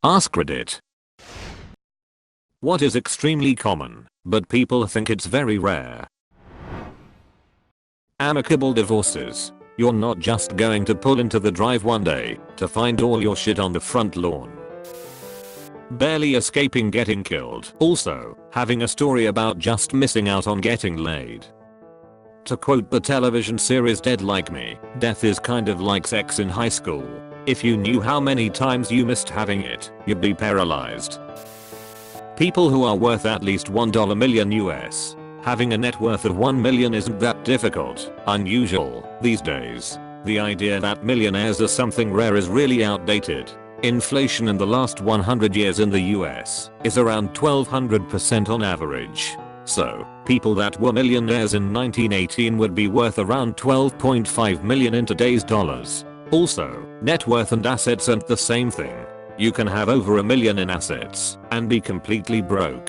AskReddit. What is extremely common, but people think it's very rare? Amicable divorces. You're not just going to pull into the drive one day to find all your shit on the front lawn. Barely escaping getting killed. Also, having a story about just missing out on getting laid. To quote the television series Dead Like Me, death is kind of like sex in high school. If you knew how many times you missed having it, you'd be paralyzed. People who are worth at least $1 million US. Having a net worth of $1 million isn't that difficult, unusual, these days. The idea that millionaires are something rare is really outdated. Inflation in the last 100 years in the US is around 1200% on average. So, people that were millionaires in 1918 would be worth around 12.5 million in today's dollars. Also, net worth and assets aren't the same thing. You can have over $1 million in assets and be completely broke.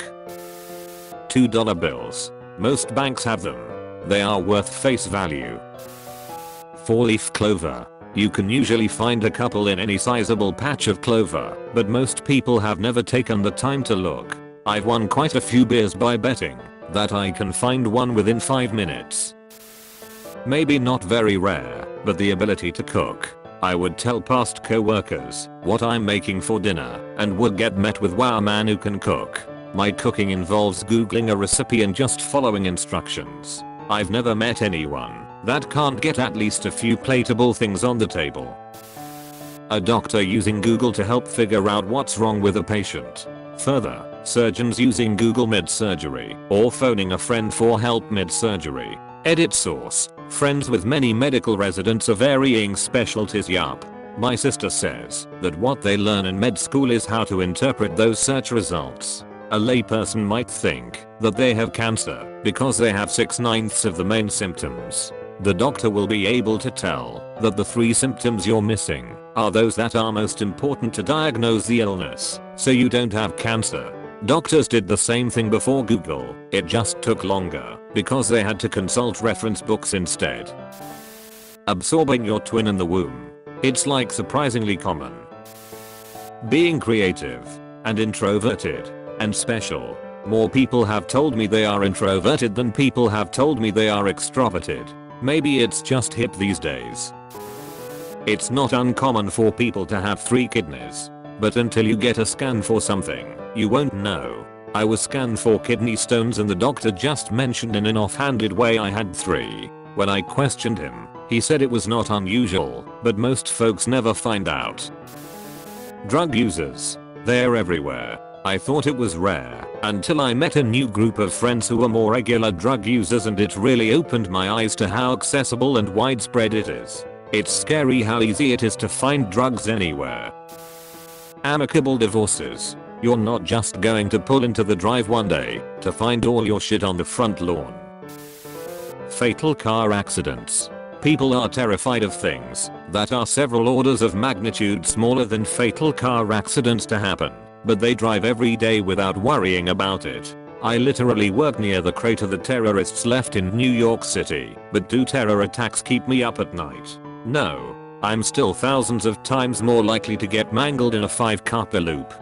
$2 bills. Most banks have them. They are worth face value. 4-leaf clover. You can usually find a couple in any sizable patch of clover, but most people have never taken the time to look. I've won quite a few beers by betting that I can find one within 5 minutes. Maybe not very rare, but the ability to cook. I would tell past co-workers what I'm making for dinner and would get met with "Wow, man who can cook." My cooking involves googling a recipe and just following instructions. I've never met anyone that can't get at least a few plateable things on the table. A doctor using Google to help figure out what's wrong with a patient. Further, surgeons using Google mid-surgery or phoning a friend for help mid-surgery. Edit source: friends with many medical residents of varying specialties. Yup. My sister says that what they learn in med school is how to interpret those search results. A layperson might think that they have cancer because they have 6/9 of the main symptoms. The doctor will be able to tell that the 3 symptoms you're missing are those that are most important to diagnose the illness, so you don't have cancer. Doctors did the same thing before Google, it just took longer because they had to consult reference books instead. Absorbing your twin in the womb. It's like surprisingly common. Being creative and introverted and special. More people have told me they are introverted than people have told me they are extroverted. Maybe it's just hip these days. It's not uncommon for people to have 3 kidneys. But until you get a scan for something, you won't know. I was scanned for kidney stones and the doctor just mentioned in an offhanded way I had 3. When I questioned him, he said it was not unusual, but most folks never find out. Drug users. They're everywhere. I thought it was rare until I met a new group of friends who were more regular drug users, and it really opened my eyes to how accessible and widespread it is. It's scary how easy it is to find drugs anywhere. Amicable divorces. You're not just going to pull into the drive one day to find all your shit on the front lawn. Fatal car accidents. People are terrified of things that are several orders of magnitude smaller than fatal car accidents to happen, but they drive every day without worrying about it. I literally work near the crater the terrorists left in New York City, but do terror attacks keep me up at night? No. I'm still thousands of times more likely to get mangled in a 5-carpet loop.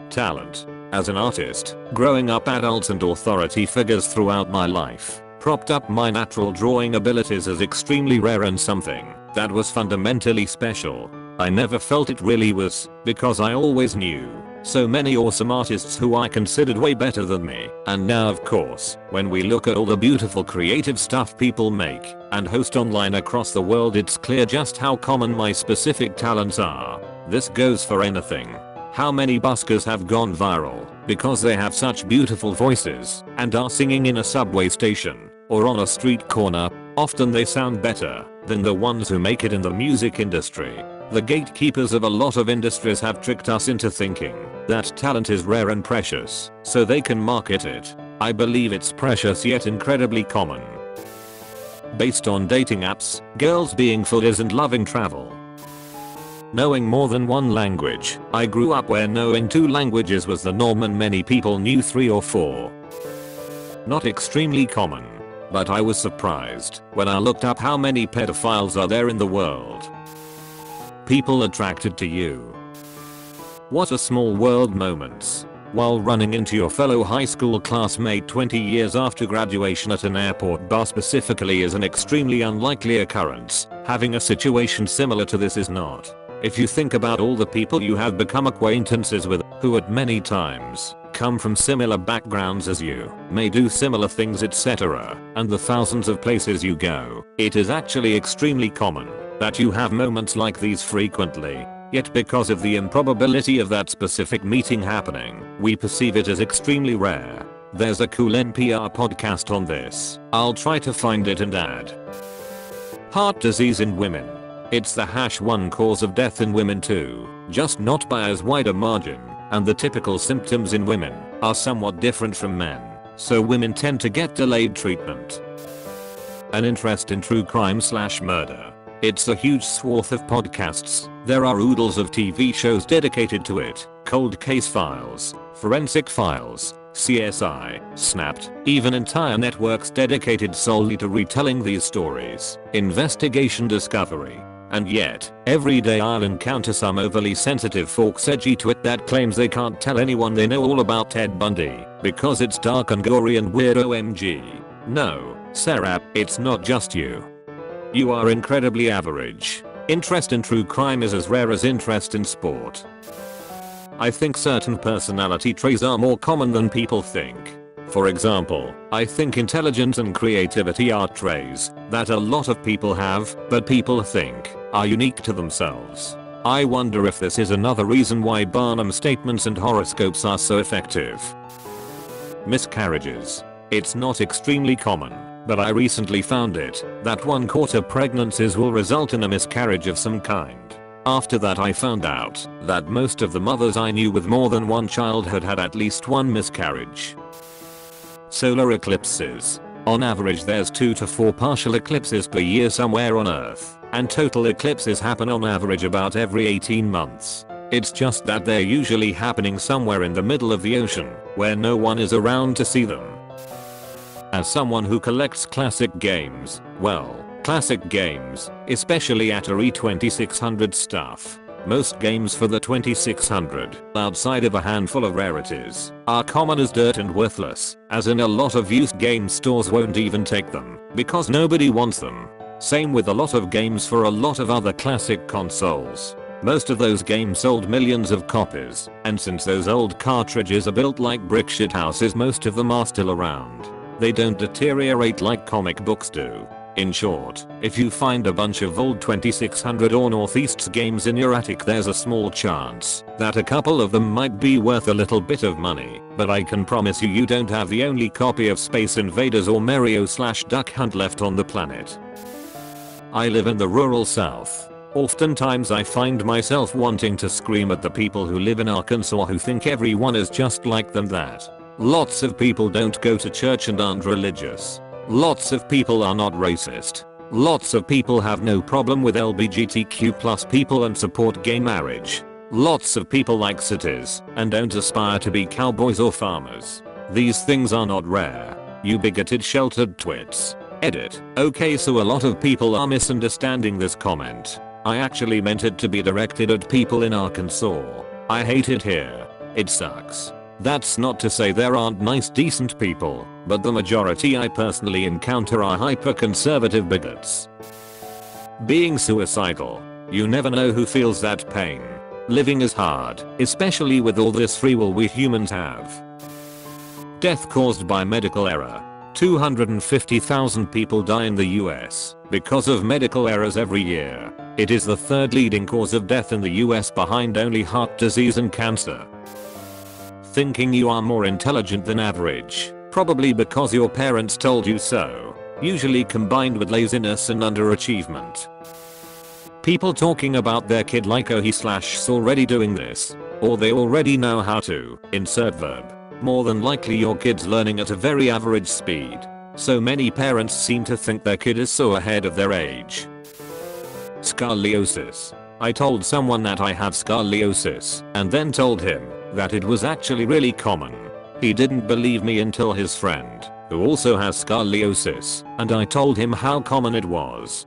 Talent. As an artist, growing up adults and authority figures throughout my life propped up my natural drawing abilities as extremely rare and something that was fundamentally special. I never felt it really was, because I always knew so many awesome artists who I considered way better than me. And now, of course, when we look at all the beautiful creative stuff people make and host online across the world, it's clear just how common my specific talents are. This goes for anything. How many buskers have gone viral because they have such beautiful voices and are singing in a subway station or on a street corner? Often they sound better than the ones who make it in the music industry. The gatekeepers of a lot of industries have tricked us into thinking that talent is rare and precious, so they can market it. I believe it's precious yet incredibly common. Based on dating apps, girls being foodies and loving travel. Knowing more than 1 language. I grew up where knowing 2 languages was the norm and many people knew 3 or 4. Not extremely common, but I was surprised when I looked up how many pedophiles are there in the world. People attracted to you. What a small world moments. While running into your fellow high school classmate 20 years after graduation at an airport bar specifically is an extremely unlikely occurrence. Having a situation similar to this is not. If you think about all the people you have become acquaintances with, who at many times come from similar backgrounds as you, may do similar things etc., and the thousands of places you go, it is actually extremely common that you have moments like these frequently. Yet because of the improbability of that specific meeting happening, we perceive it as extremely rare. There's a cool NPR podcast on this. I'll try to find it and add. Heart disease in women. It's the #1 cause of death in women too, just not by as wide a margin, and the typical symptoms in women are somewhat different from men, so women tend to get delayed treatment. An interest in true crime/murder. It's a huge swath of podcasts. There are oodles of TV shows dedicated to it. Cold Case Files, Forensic Files, CSI, Snapped, even entire networks dedicated solely to retelling these stories. Investigation Discovery. And yet, every day I'll encounter some overly sensitive folks edgy twit that claims they can't tell anyone they know all about Ted Bundy because it's dark and gory and weird. OMG. No, Sarah, it's not just you. You are incredibly average. Interest in true crime is as rare as interest in sport. I think certain personality traits are more common than people think. For example, I think intelligence and creativity are traits that a lot of people have, but people think are unique to themselves. I wonder if this is another reason why Barnum statements and horoscopes are so effective. Miscarriages. It's not extremely common, but I recently found it that 1/4 pregnancies will result in a miscarriage of some kind. After that I found out that most of the mothers I knew with more than one child had had at least one miscarriage. Solar eclipses. On average there's 2 to 4 partial eclipses per year somewhere on Earth, and total eclipses happen on average about every 18 months. It's just that they're usually happening somewhere in the middle of the ocean, where no one is around to see them. As someone who collects classic games, well, classic games, especially Atari 2600 stuff. Most games for the 2600, outside of a handful of rarities, are common as dirt and worthless, as in a lot of used game stores won't even take them, because nobody wants them. Same with a lot of games for a lot of other classic consoles. Most of those games sold millions of copies, and since those old cartridges are built like brick shithouses, most of them are still around. They don't deteriorate like comic books do. In short, if you find a bunch of old 2600 or Northeast's games in your attic, there's a small chance that a couple of them might be worth a little bit of money, but I can promise you don't have the only copy of Space Invaders or Mario/Duck Hunt left on the planet. I live in the rural South. Oftentimes I find myself wanting to scream at the people who live in Arkansas who think everyone is just like them, that lots of people don't go to church and aren't religious. Lots of people are not racist. Lots of people have no problem with LGBTQ+ people and support gay marriage. Lots of people like cities and don't aspire to be cowboys or farmers. These things are not rare. You bigoted sheltered twits. Edit. Okay, so a lot of people are misunderstanding this comment. I actually meant it to be directed at people in Arkansas. I hate it here. It sucks. That's not to say there aren't nice decent people, but the majority I personally encounter are hyper-conservative bigots. Being suicidal. You never know who feels that pain. Living is hard, especially with all this free will we humans have. Death caused by medical error. 250,000 people die in the US because of medical errors every year. It is the third leading cause of death in the US behind only heart disease and cancer. Thinking you are more intelligent than average, probably because your parents told you so, usually combined with laziness and underachievement. People talking about their kid like oh he's already doing this, or they already know how to, insert verb. More than likely your kid's learning at a very average speed. So many parents seem to think their kid is so ahead of their age. Scoliosis. I told someone that I have scoliosis, and then told him that it was actually really common. He didn't believe me until his friend, who also has scoliosis, and I told him how common it was.